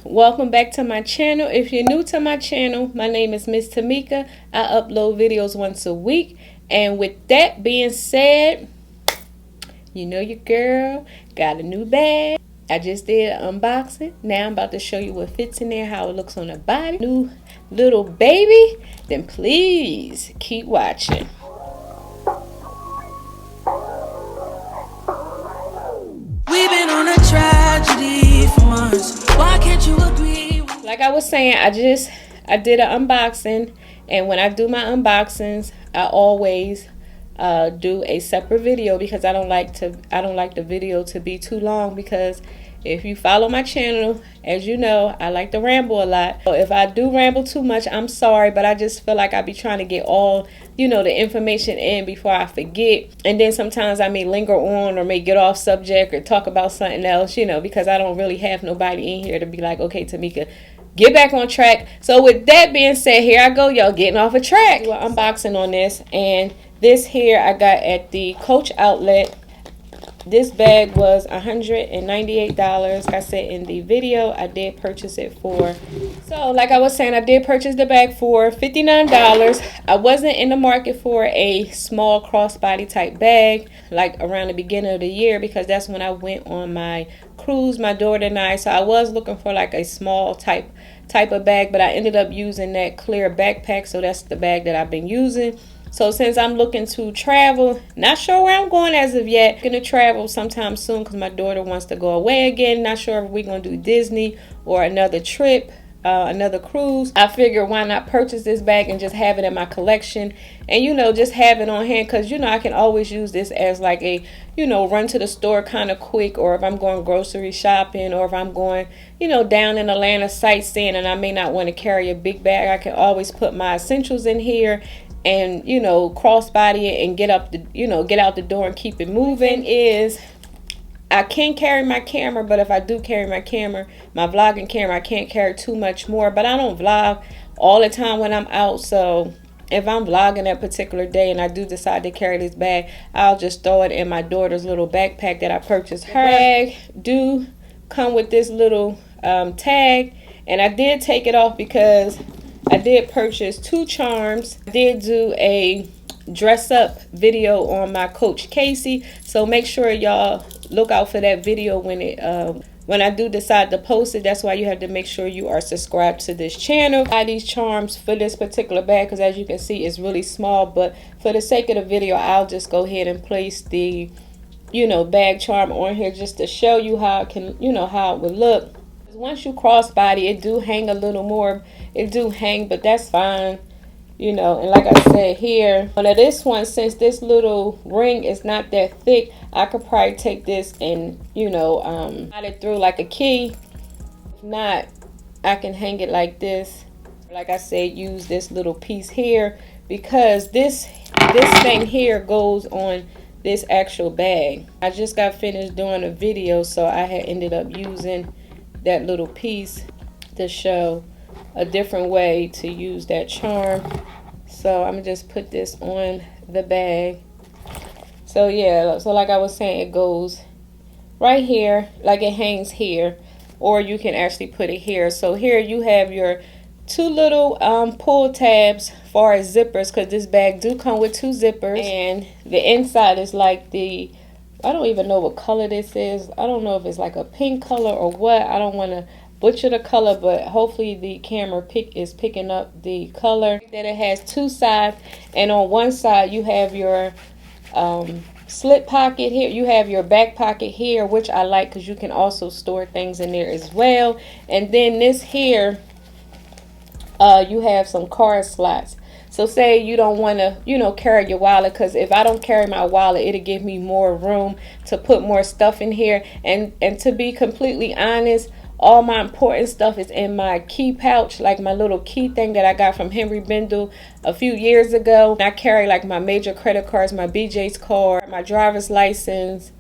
welcome back to my channel. If you're new to my channel, my name is Miss Tamika. I upload videos once a week, and with that being said, you know your girl got a new bag. I just did an unboxing. Now I'm about to show you what fits in there, how it looks on the body. New little baby. Then please keep watching. We've been on a tragedy for months. Why can't you agree? Like I was saying, I did an unboxing, and when I do my unboxings, I always do a separate video because I don't like the video to be too long, because if you follow my channel, as you know, I like to ramble a lot. So if I do ramble too much, I'm sorry, but I just feel like I be trying to get all, the information in before I forget. And then sometimes I may linger on or may get off subject or talk about something else, because I don't really have nobody in here to be like, okay, Tamika, get back on track. So with that being said, here I go, y'all, getting off a track. Do an unboxing on this, and this here I got at the Coach outlet. This bag was $198. Like I said in the video, I did purchase it for. So like I was saying, I did purchase the bag for $59. I wasn't in the market for a small crossbody type bag like around the beginning of the year, because that's when I went on my cruise, my daughter and I. So I was looking for like a small type of bag, but I ended up using that clear backpack. So that's the bag that I've been using. So since I'm looking to travel, not sure where I'm going as of yet, going to travel sometime soon because my daughter wants to go away again. Not sure if we're going to do Disney or another trip, another cruise. I figure why not purchase this bag and just have it in my collection, and just have it on hand, because I can always use this as like a run to the store kind of quick, or if I'm going grocery shopping, or if I'm going down in Atlanta sightseeing and I may not want to carry a big bag, I can always put my essentials in here and crossbody it and get out the door and keep it moving. Is I can carry my camera, but if I do carry my camera, my vlogging camera, I can't carry too much more. But I don't vlog all the time when I'm out, so if I'm vlogging that particular day and I do decide to carry this bag, I'll just throw it in my daughter's little backpack that I purchased her. Bag do come with this little tag, and I did take it off because I did purchase 2 charms. I did do a dress up video on my Coach Casey, so make sure y'all look out for that video when I do decide to post it. That's why you have to make sure you are subscribed to this channel. I buy these charms for this particular bag because, as you can see, it's really small, but for the sake of the video, I'll just go ahead and place the bag charm on here just to show you how it can how it would look. Once you crossbody, it do hang a little more. It do hang, but that's fine. And like I said here, now this one, since this little ring is not that thick, I could probably take this and slide it through like a key. If not, I can hang it like this. Like I said, use this little piece here, because this thing here goes on this actual bag. I just got finished doing a video, so I had ended up using that little piece to show a different way to use that charm. So I'm gonna just put this on the bag. So yeah, so like I was saying, it goes right here, like it hangs here, or you can actually put it here. So here you have your 2 little pull tabs for as zippers, because this bag do come with 2 zippers, and the inside is like I don't even know what color this is. I don't know if it's like a pink color or what. I don't want to butcher the color, but hopefully the camera is picking up the color. That it has 2 sides, and on one side you have your slip pocket here. You have your back pocket here, which I like because you can also store things in there as well. And then this here, you have some card slots. So say you don't want to, carry your wallet, because if I don't carry my wallet, it'll give me more room to put more stuff in here. And to be completely honest, all my important stuff is in my key pouch, like my little key thing that I got from Henry Bendel a few years ago. I carry like my major credit cards, my BJ's card, my driver's license,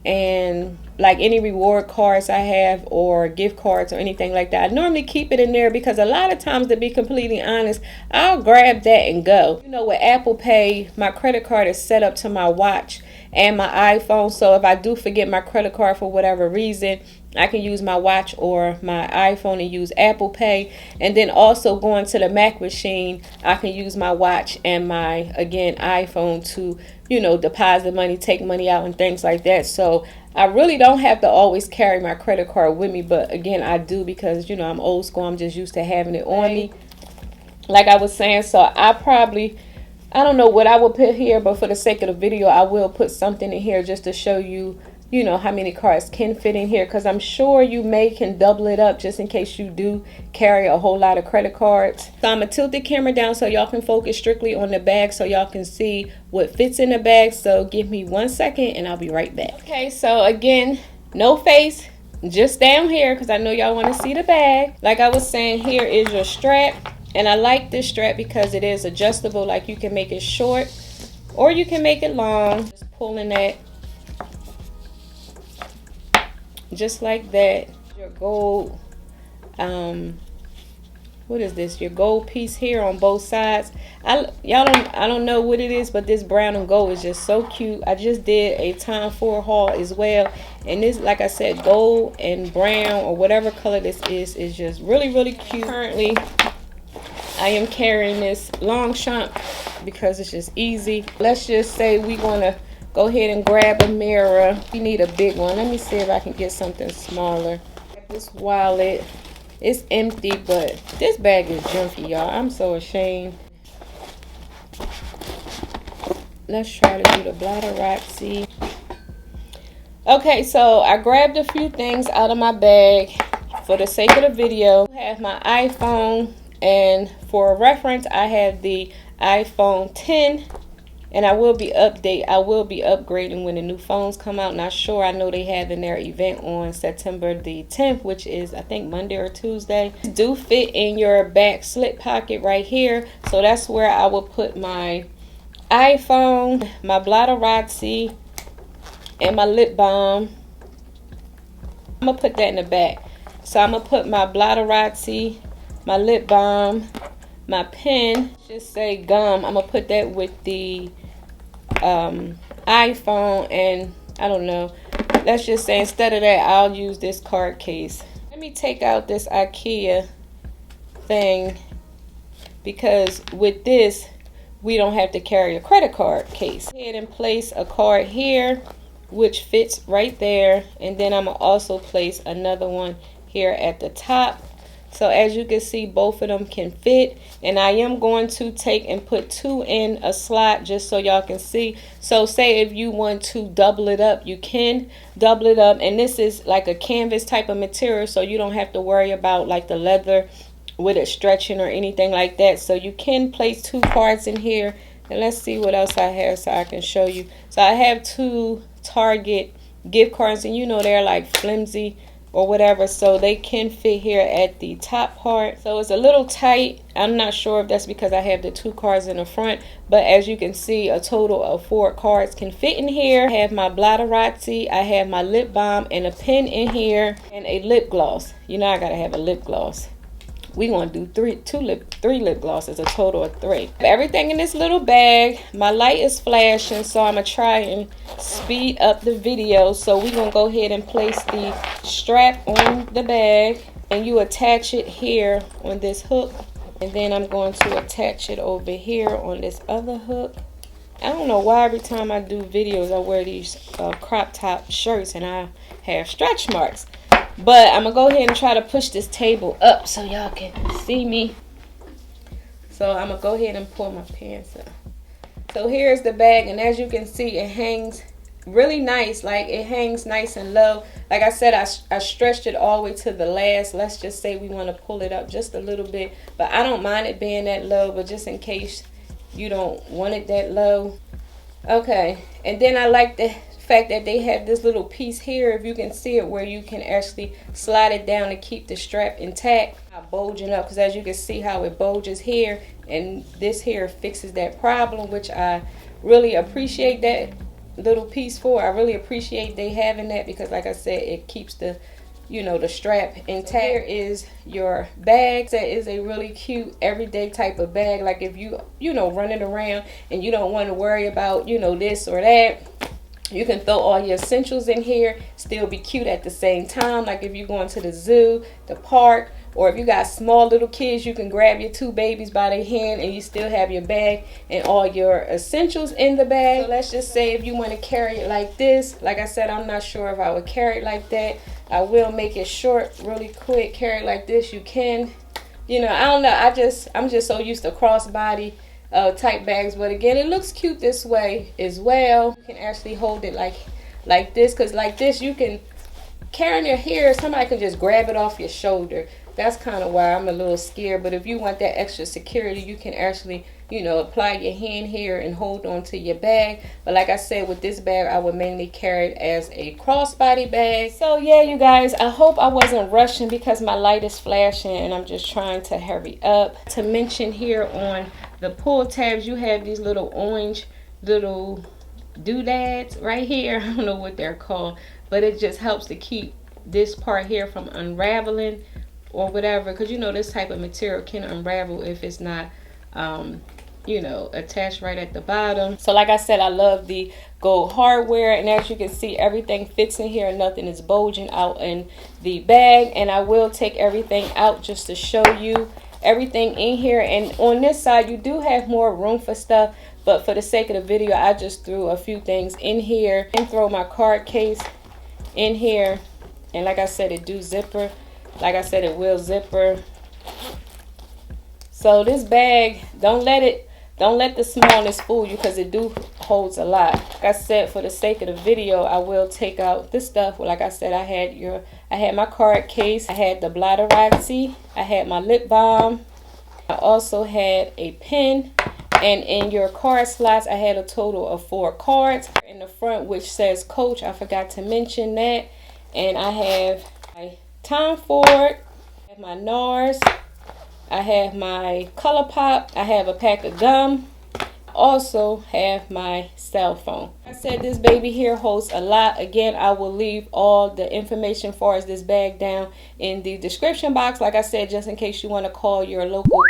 and like any reward cards I have or gift cards or anything like that. I normally keep it in there because a lot of times, to be completely honest, I'll grab that and go. With Apple Pay, my credit card is set up to my watch and my iPhone, so if I do forget my credit card for whatever reason, I can use my watch or my iPhone and use Apple Pay. And then also going to the Mac machine, I can use my watch and my, again, iPhone to, you know, deposit money, take money out and things like that. So I really don't have to always carry my credit card with me. But again, I do because, you know, I'm old school. I'm just used to having it on me. Like I was saying, so I don't know what I will put here, but for the sake of the video, I will put something in here just to show you, you know, how many cards can fit in here. Because I'm sure you can double it up just in case you do carry a whole lot of credit cards. So I'm going to tilt the camera down so y'all can focus strictly on the bag so y'all can see what fits in the bag. So give me 1 second and I'll be right back. Okay, so again, no face, just down here because I know y'all want to see the bag. Like I was saying, here is your strap. And I like this strap because it is adjustable. Like you can make it short or you can make it long. Just pulling that just like that. Your gold, what is this? Your gold piece here on both sides. I don't know what it is, but this brown and gold is just so cute. I just did a Time 4 haul as well. And this, like I said, gold and brown or whatever color this is just really, really cute. Currently, I am carrying this Longchamp because it's just easy. Let's just say we're going to go ahead and grab a mirror. We need a big one. Let me see if I can get something smaller. This wallet, it's empty, but this bag is junky, y'all. I'm so ashamed. Let's try to do the Bladderazzi. Okay, so I grabbed a few things out of my bag for the sake of the video. I have my iPhone. And for reference, I have the iPhone 10, and I will be upgrading when the new phones come out. Not sure. I know they have in their event on September the 10th, which is I think Monday or Tuesday. Do fit in your back slip pocket right here, so that's where I will put my iPhone, my Bladderazzi, and my lip balm. I'm gonna put that in the back. So I'm gonna put my Bladderazzi, my lip balm, my pen, just say gum. I'm gonna put that with the iPhone, and I don't know, let's just say instead of that I'll use this card case. Let me take out this IKEA thing because with this we don't have to carry a credit card case. Go ahead and place a card here which fits right there, and then I'm gonna also place another one here at the top. So as you can see, both of them can fit, and I am going to take and put 2 in a slot just so y'all can see. So say if you want to double it up, you can double it up, and this is like a canvas type of material, so you don't have to worry about like the leather with it stretching or anything like that. So you can place 2 cards in here, and let's see what else I have so I can show you. So I have 2 Target gift cards, and you know they're like flimsy or whatever, so they can fit here at the top part. So it's a little tight. I'm not sure if that's because I have the 2 cards in the front, but as you can see, a total of 4 cards can fit in here. I have my Bladderazzi, I have my lip balm and a pen in here, and a lip gloss. You know I gotta have a lip gloss. We want to do 3 lip glosses, a total of 3. Everything in this little bag. My light is flashing, so I'm going to try and speed up the video. So we're going to go ahead and place the strap on the bag, and you attach it here on this hook. And then I'm going to attach it over here on this other hook. I don't know why every time I do videos I wear these crop top shirts and I have stretch marks. But I'm going to go ahead and try to push this table up so y'all can see me. So I'm going to go ahead and pull my pants up. So here's the bag, and as you can see, it hangs really nice. Like, it hangs nice and low. Like I said, I stretched it all the way to the last. Let's just say we want to pull it up just a little bit. But I don't mind it being that low, but just in case you don't want it that low. Okay, and then I like the fact that they have this little piece here, if you can see it, where you can actually slide it down to keep the strap intact, not bulging up, because as you can see how it bulges here, and this here fixes that problem, which I really appreciate that little piece for. I really appreciate they having that, because like I said, it keeps the, you know, the strap intact. Here is your bag. That is a really cute everyday type of bag. Like if you know, running around and you don't want to worry about, you know, this or that, You can throw all your essentials in here, still be cute at the same time. Like if you're going to the zoo, the park, or if you got small little kids, you can grab your 2 babies by their hand and you still have your bag and all your essentials in the bag. So let's just say if you want to carry it like this, like I said, I'm not sure if I would carry it like that. I will make it short really quick. Carry it like this, you can. You know, I don't know, I'm just so used to crossbody type bags, but again, it looks cute this way as well. You can actually hold it like this, because like this you can carry in your hair, somebody can just grab it off your shoulder. That's kind of why I'm a little scared. But if you want that extra security, you can actually, you know, apply your hand here and hold on to your bag. But like I said, with this bag, I would mainly carry it as a crossbody bag. So yeah, you guys, I hope I wasn't rushing because my light is flashing and I'm just trying to hurry up. To mention here on the pull tabs, you have these little orange little doodads right here. I don't know what they're called, but it just helps to keep this part here from unraveling or whatever, because you know this type of material can unravel if it's not you know, attached right at the bottom. So like I said, I love the gold hardware, and as you can see, everything fits in here and nothing is bulging out in the bag. And I will take everything out just to show you everything in here. And on this side you do have more room for stuff, but for the sake of the video, I just threw a few things in here and throw my card case in here. And like I said, it do zipper. Like I said, it will zipper. So this bag, don't let the smallness fool you, because it do holds a lot. Like I said, for the sake of the video, I will take out this stuff. Like I said, I had my card case, I had the Blotterazzi, I had my lip balm, I also had a pen, and in your card slots, I had a total of 4 cards. In the front, which says Coach, I forgot to mention that. And I have my Tom Ford, I have my NARS, I have my ColourPop, I have a pack of gum, I also have my cell phone. I said this baby here holds a lot. Again, I will leave all the information as far as this bag down in the description box, like I said, just in case you want to call your local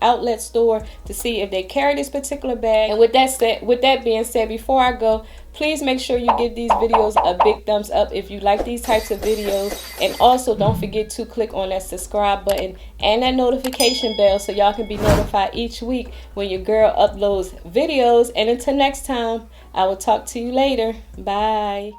outlet store to see if they carry this particular bag. And with that being said, before I go, please make sure you give these videos a big thumbs up if you like these types of videos. And also don't forget to click on that subscribe button and that notification bell so y'all can be notified each week when your girl uploads videos. And until next time, I will talk to you later. Bye.